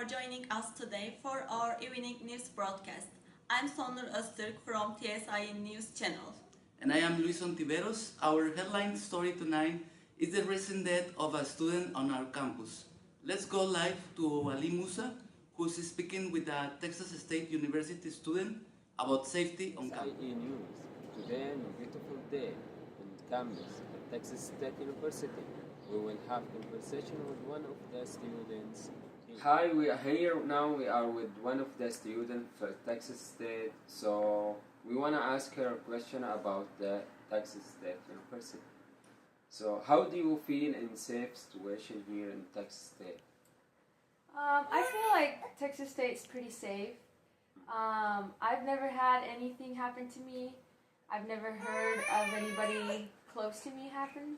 for joining us today for our evening news broadcast. I'm Sonur Öztürk from Tsie News Channel. And I am Luis Ontiveros. Our headline story tonight is the recent death of a student on our campus. Let's go live to Ali Musa, who is speaking with a Texas State University student about safety on campus. Tsie News. Today, on a beautiful day on campus at Texas State University, we will have conversation with one of the students. Hi, we are here now. We are with one of the students for Texas State. So we want to ask her a question about the Texas State University. So how do you feel in safe situation here in Texas State? I feel like Texas State's pretty safe. I've never had anything happen to me. I've never heard of anybody close to me happen.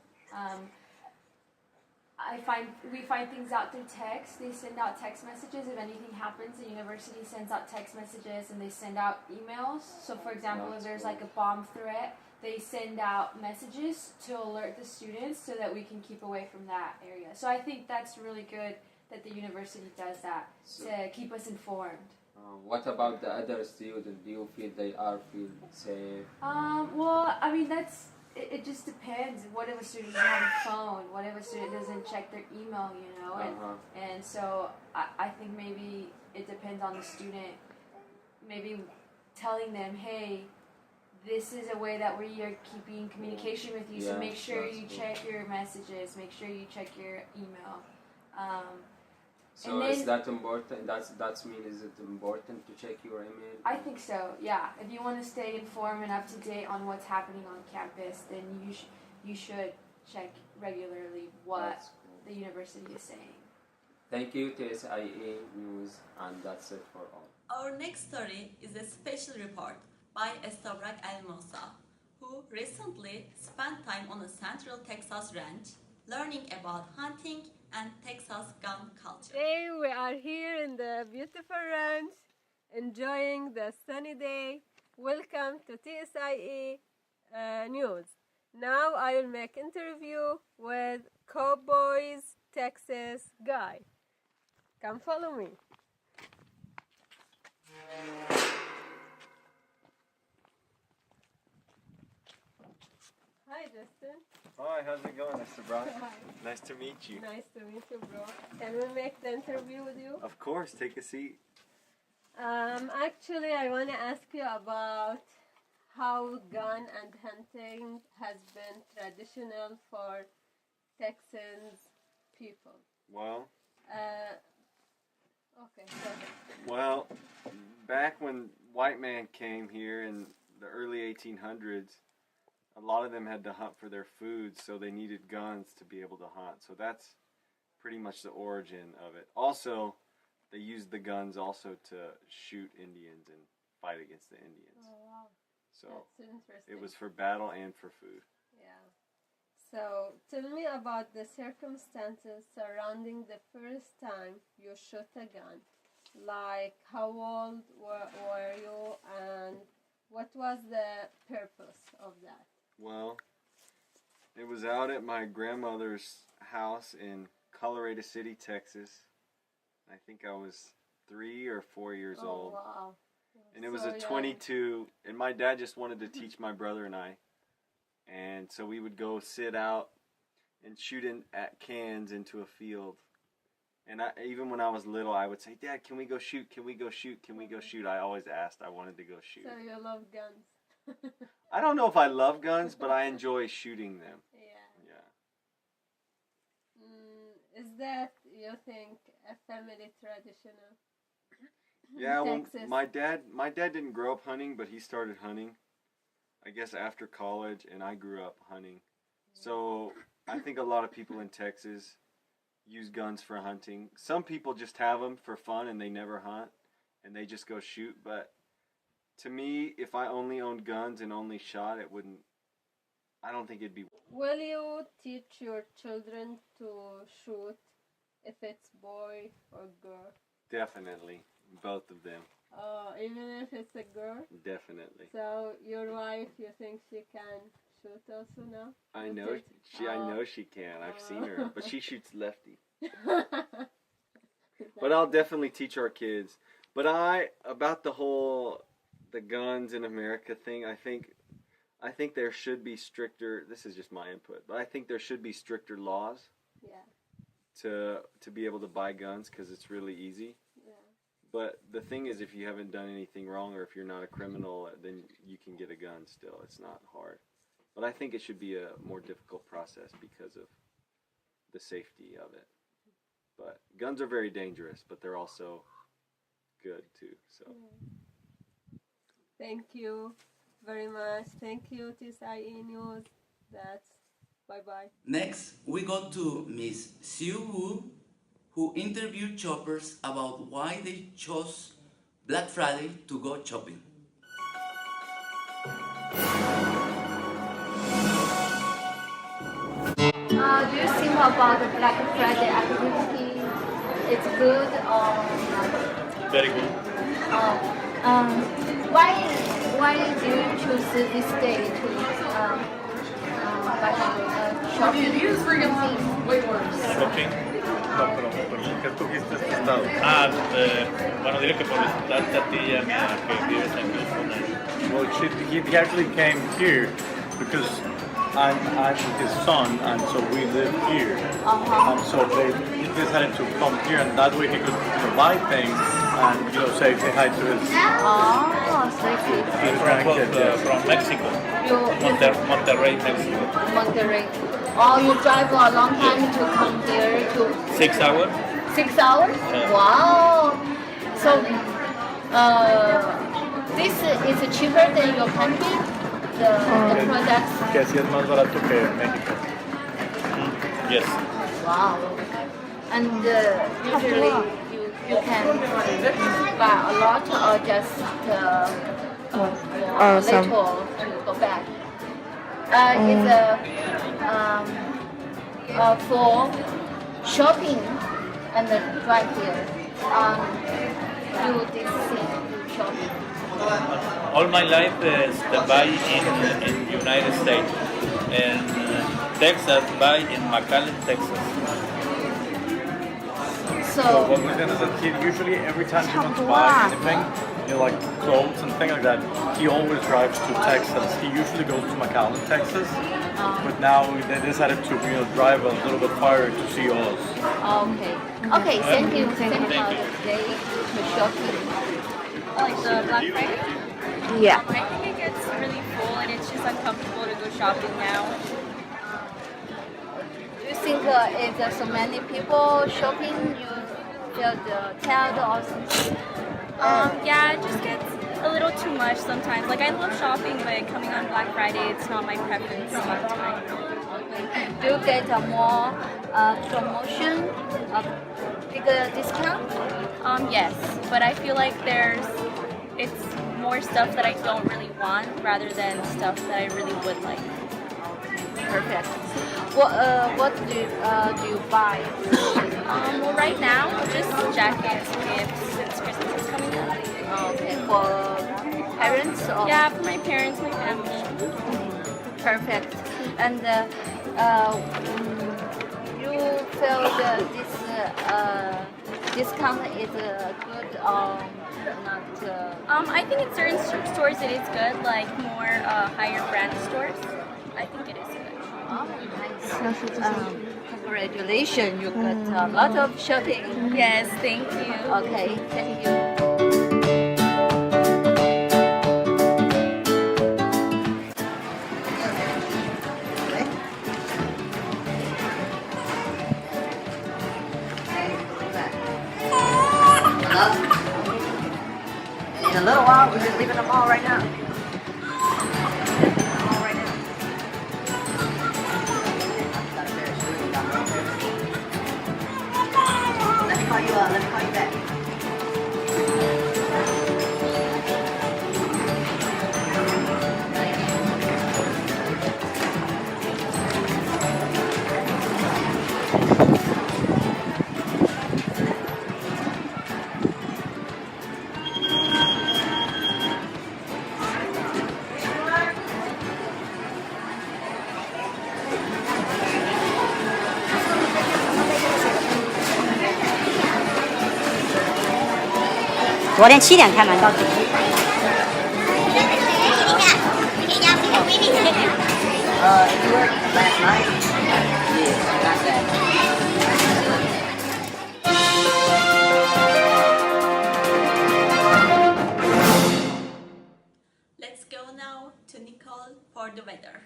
We find things out through text. They send out text messages if anything happens. The university sends out text messages and they send out emails. So for example, if there's like a bomb threat, they send out messages to alert the students so that we can keep away from that area. So I think that's really good that the university does that to keep us informed. What about the other students? Do you feel they feel safe? Well, I mean, it just depends. What if a student doesn't have a phone? What if a student doesn't check their email, you know? And so I think maybe it depends on the student. Maybe telling them, hey, this is a way that we are keeping communication with you, so make sure you check your messages, make sure you check your email. So is that important? That's mean, is it important to check your email? I think so, yeah. If you want to stay informed and up to date on what's happening on campus, then you should check regularly what the university is saying. Thank you, Tsie News, and that's it for all. Our next story is a special report by A7ABB34E0EEE, who recently spent time on a Central Texas ranch learning about hunting and Texas gun culture. Today we are here in the beautiful ranch, enjoying the sunny day. Welcome to Tsie News. Now I will make interview with Cowboys Texas guy. Come follow me. Hi, Justin. Hi, how's it going, Mr. Brock? Hi. Nice to meet you. Nice to meet you, bro. Can we make the interview with you? Of course, take a seat. Actually, I want to ask you about how gun and hunting has been traditional for Texans people. Well, okay, go ahead. well, back when white man came here in the early 1800s, a lot of them had to hunt for their food, so they needed guns to be able to hunt. So that's pretty much the origin of it. Also, they used the guns also to shoot Indians and fight against the Indians. Oh, wow. So That's interesting. it was for battle and for food. Yeah. So tell me about the circumstances surrounding the first time you shot a gun. Like, how old were you and what was the purpose of that? Well, it was out at my grandmother's house in Colorado City, Texas. I think I was 3 or 4 years old. Wow. And it was So a young. 22, and my dad just wanted to teach my brother and I. And so we would go sit out and shoot at cans into a field. And even when I was little, I would say, Dad, can we go shoot? Can we go shoot? Can we go shoot? I always asked. I wanted to go shoot. So you love guns. I don't know if I love guns, but I enjoy shooting them. Yeah. Yeah. Is that, you think, a family traditional? Yeah, well, Texas. my dad didn't grow up hunting, but he started hunting, I guess, after college, and I grew up hunting. So I think a lot of people in Texas use guns for hunting. Some people just have them for fun and they never hunt, and they just go shoot. But to me, if I only owned guns and only shot, I don't think it'd be. Will you teach your children to shoot if it's boy or girl? Definitely, both of them. Even if it's a girl? Definitely. So your wife, you think she can shoot also now? I know I know she can. I've seen her, but she shoots lefty. But I'll definitely teach our kids. But about the guns in America thing, I think there should be stricter, this is just my input, but I think there should be stricter laws to be able to buy guns, because it's really easy. But the thing is, if you haven't done anything wrong, or if you're not a criminal, then you can get a gun still. It's not hard. But I think it should be a more difficult process because of the safety of it. But guns are very dangerous, but they're also good too. So. Thank you very much. Thank you, Tsie News. That's bye-bye. Next, we go to Miss Siu Wu, who interviewed shoppers about why they chose Black Friday to go shopping. Do you think about the Black Friday activity? It's good or not? Very good. Why do you choose this day to buy shopping? Shopping. No, pero ¿qué escogiste este estado? Bueno, diré que por visitarte a ti y a mi que vives en California. Well, he actually came here because I'm his son, and so we live here. And so he decided to come here, and that way he could buy things and say hi to his. Oh, so He's from Mexico. Monterrey, Mexico. Monterrey. Oh, you drive a long time to come here to 6 hours. 6 hours? Yeah. Wow. So this is cheaper than your country? The products? Que sí es más barato que México. Yes. Wow. And usually you can buy a lot or just little to go back. For shopping and right here, do this thing, shopping. All my life is to buy in United States, and Texas buy in McAllen, Texas. So what we did is that he usually, every time he wants to buy anything, like clothes and things like that, he always drives to Texas. He usually goes to McAllen, Texas, but now they decided to drive a little bit farther to see us. Okay. Okay, thank you. Thank you for the day for shopping. Like the Black Friday? Yeah. I think it gets really full and it's just uncomfortable to go shopping now. Do you think if there's so many people shopping, you feel tired or something? Yeah, it just gets a little too much sometimes. Like I love shopping, but coming on Black Friday, it's not my preference all the time. Do you get a more promotion, a bigger discount? Yes, but I feel like it's more stuff that I don't really want rather than stuff that I really would like. Perfect. What do you buy? Well, right now, just jackets, gifts, since Christmas is coming up. Okay, for parents or? Yeah, for my parents, my family. Perfect. And you feel that this discount is good or not? I think in certain stores it is good, like more higher brand stores. I think it is good. Oh, nice. Congratulations, you got a lot of shopping. Yes, thank you. Okay, thank you. In a little while, we're just leaving the mall right now. Let me call you back. 昨天7点开门到9点。If you worked last night, yeah, not bad. Let's go now to Nicole for the weather.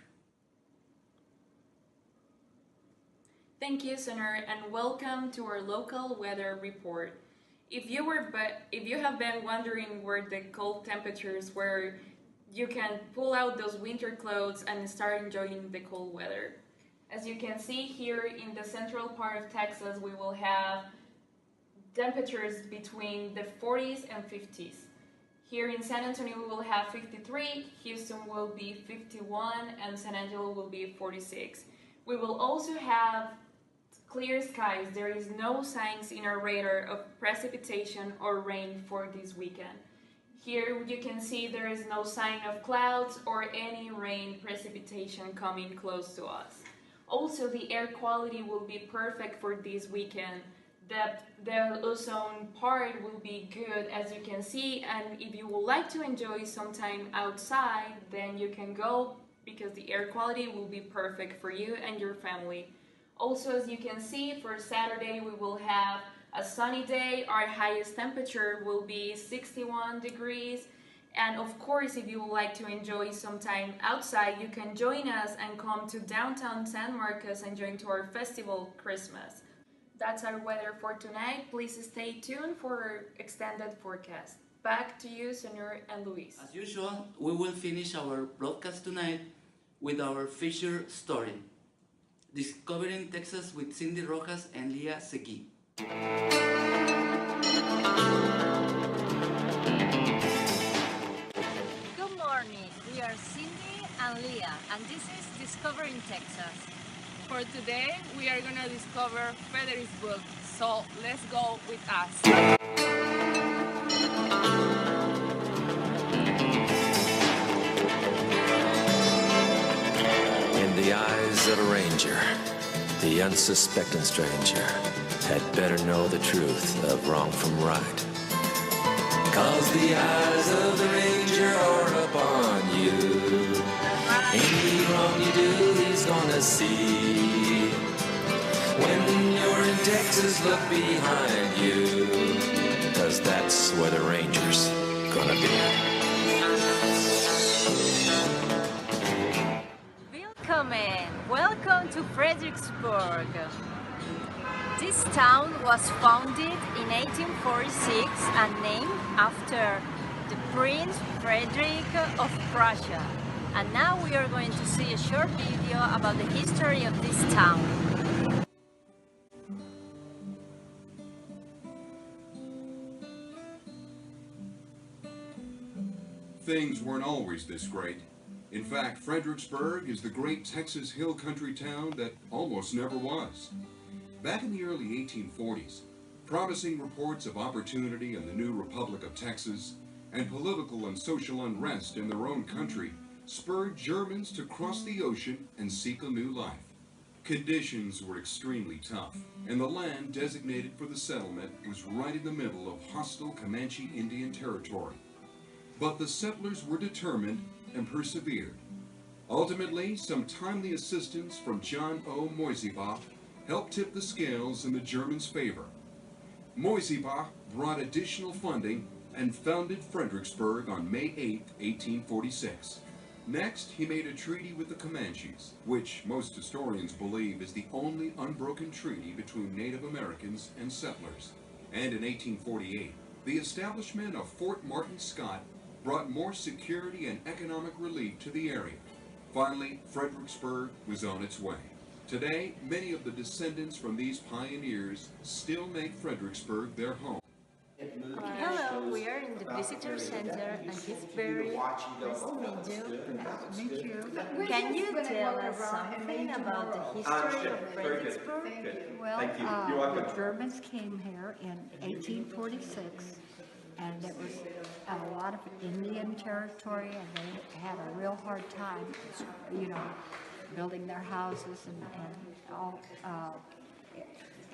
Thank you, Soner, and welcome to our local weather report. If you have been wondering where the cold temperatures were, you can pull out those winter clothes and start enjoying the cold weather. As you can see here in the central part of Texas, we will have temperatures between the 40s and 50s. Here in San Antonio we will have 53, Houston will be 51, and San Angelo will be 46. We will also have clear skies. There is no signs in our radar of precipitation or rain for this weekend. Here you can see there is no sign of clouds or any rain precipitation coming close to us. Also, the air quality will be perfect for this weekend. The ozone part will be good, as you can see, and if you would like to enjoy some time outside, then you can go because the air quality will be perfect for you and your family. Also, as you can see, for Saturday we will have a sunny day. Our highest temperature will be 61 degrees. And of course, if you would like to enjoy some time outside, you can join us and come to downtown San Marcos and join to our festival, Christmas. That's our weather for tonight. Please stay tuned for our extended forecast. Back to you, Senor and Luis. As usual, we will finish our broadcast tonight with our feature story, Discovering Texas with Cindy Rojas and Leah Segui. Good morning, we are Cindy and Leah, and this is Discovering Texas. For today, we are gonna discover Fredericksburg, so let's go with us. In the eyes of a ranger, the unsuspecting stranger had better know the truth of wrong from right. 'Cause the eyes of the ranger are upon you. Any wrong you do, he's gonna see. When you're in Texas, look behind you, 'cause that's where the ranger's gonna be. Welcome to Fredericksburg. This town was founded in 1846 and named after the Prince Frederick of Prussia. And now we are going to see a short video about the history of this town. Things weren't always this great. In fact, Fredericksburg is the great Texas hill country town that almost never was. Back in the early 1840s, promising reports of opportunity in the new Republic of Texas and political and social unrest in their own country spurred Germans to cross the ocean and seek a new life. Conditions were extremely tough, and the land designated for the settlement was right in the middle of hostile Comanche Indian territory. But the settlers were determined and persevered. Ultimately, some timely assistance from John O. Moisebach helped tip the scales in the Germans' favor. Moisebach brought additional funding and founded Fredericksburg on May 8, 1846. Next, he made a treaty with the Comanches, which most historians believe is the only unbroken treaty between Native Americans and settlers. And in 1848, the establishment of Fort Martin Scott brought more security and economic relief to the area. Finally, Fredericksburg was on its way. Today, many of the descendants from these pioneers still make Fredericksburg their home. Hello, we are in the visitor center and it's very nice to meet you. Nice to meet you. Can you tell us something about the history of Fredericksburg? Well, the Germans came here in 1846, and it was a lot of Indian territory, and they had a real hard time, building their houses and all.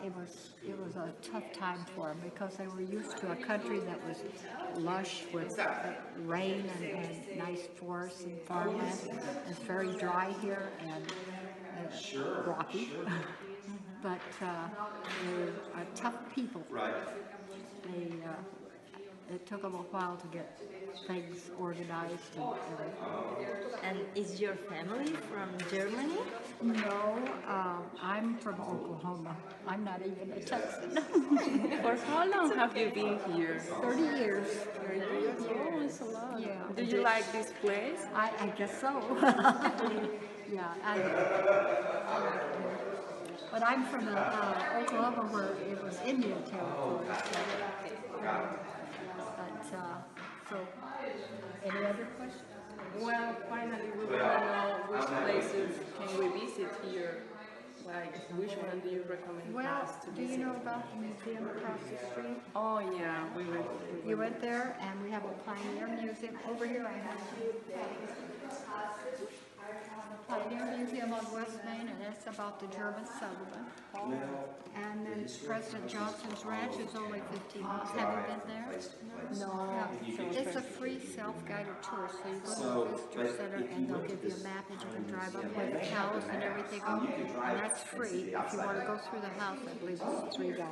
it was a tough time for them because they were used to a country that was lush with rain and nice forests and farmland. It's very dry here and rocky, but they're tough people. It took them a while to get things organized and everything. And is your family from Germany? No, I'm from Oklahoma. I'm not even a Texan. For how long have you been here? 30 years. 30 years? Oh, it's a lot. Yeah. Do you like this place? I guess so. Yeah, I like it. But I'm from Oklahoma where it was Indian territory. So, any other questions? Well, finally, we want to know which places can we visit here? Like, which one do you recommend us to visit? Do you know about the museum across the street? Oh, yeah, we went. You went there, and we have a Pioneer Museum. Over here, I have the Pioneer Museum on West Main, and that's about the German settlement. And then President Johnson's Ranch is only 15 miles. Have you been there? No. It's a free self-guided tour, so you go to the visitor center and they'll give you a map and you can drive up where the cows and everything are. And that's free. If you want to go through the house, I believe it's $3.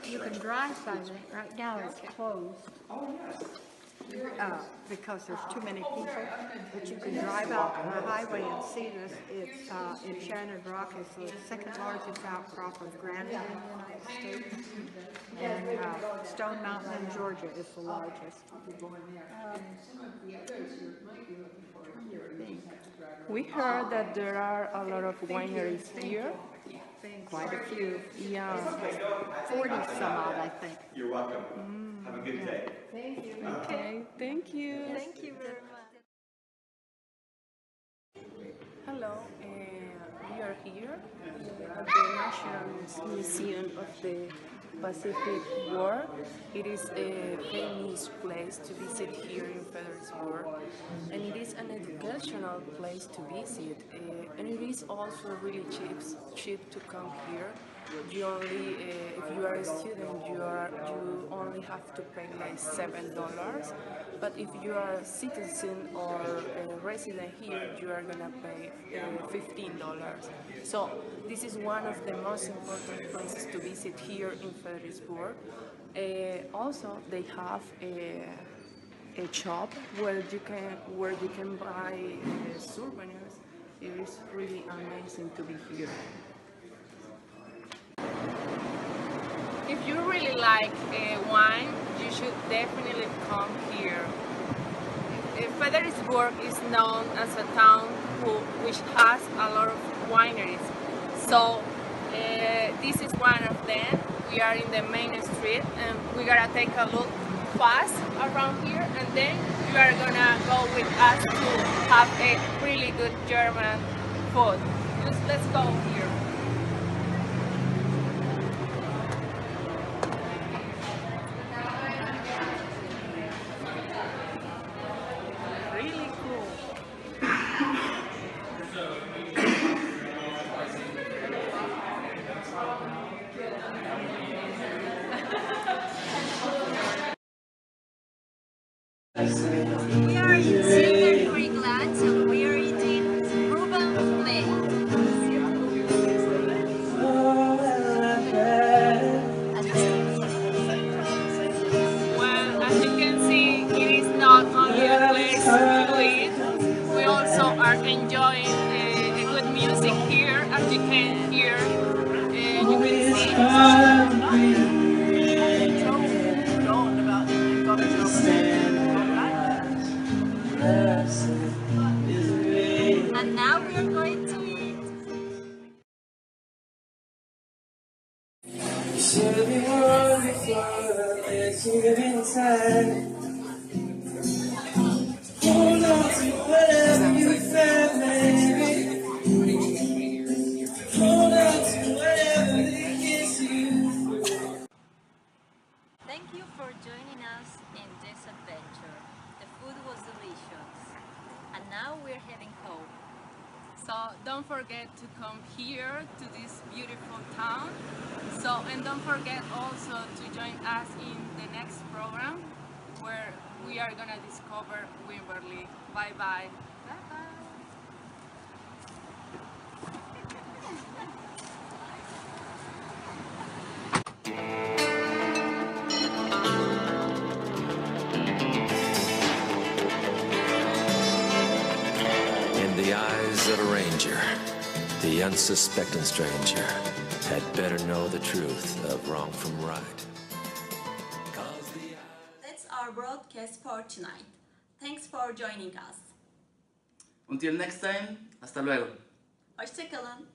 You can drive by there. Right now it's closed. Because there's too many people, but you can drive out on the highway and see this. It's in Shannon Rock. It's the second largest outcrop of granite in the United States, and Stone Mountain in Georgia is the largest. We heard that there are a lot of wineries here. Quite a few. Yeah. 40 some odd, I think. You're welcome. Have a good day. Thank you. Okay, thank you. Thank you very much. Hello, we are here at the National Museum of the Pacific War. It is a famous place to visit here in Fredericksburg, and it is an educational place to visit, and it is also really cheap to come here. You only, if you are a student, you only have to pay like $7. But if you are a citizen or a resident here, you are gonna pay $15. So this is one of the most important places to visit here in Fredericksburg. Also, they have a shop where you can buy souvenirs. It is really amazing to be here. If you really like wine, you should definitely come here. Fredericksburg is known as a town which has a lot of wineries. So this is one of them. We are in the main street and we're gonna take a look fast around here, and then you are gonna go with us to have a really good German food. Let's go here. Really cool. We are in Silver Creek Lands and we are eating Reuben plate. Well, as you can see, it is not only a place to eat. We also are enjoying a good music here, as you can hear. You can see. And now we are going to eat. Hold on to whatever you felt, baby. Hold on to whatever it gets you. Thank you for joining us in this adventure. The food was delicious. And now we're heading home. So don't forget to come here to this beautiful town. And don't forget also to join us in the next program where we are gonna discover Wimberley. Bye bye. Bye bye. In the eyes of a ranger, the unsuspecting stranger had better know the truth of wrong from right. That's our broadcast for tonight. Thanks for joining us. Until next time, hasta luego. Hoşça kalın.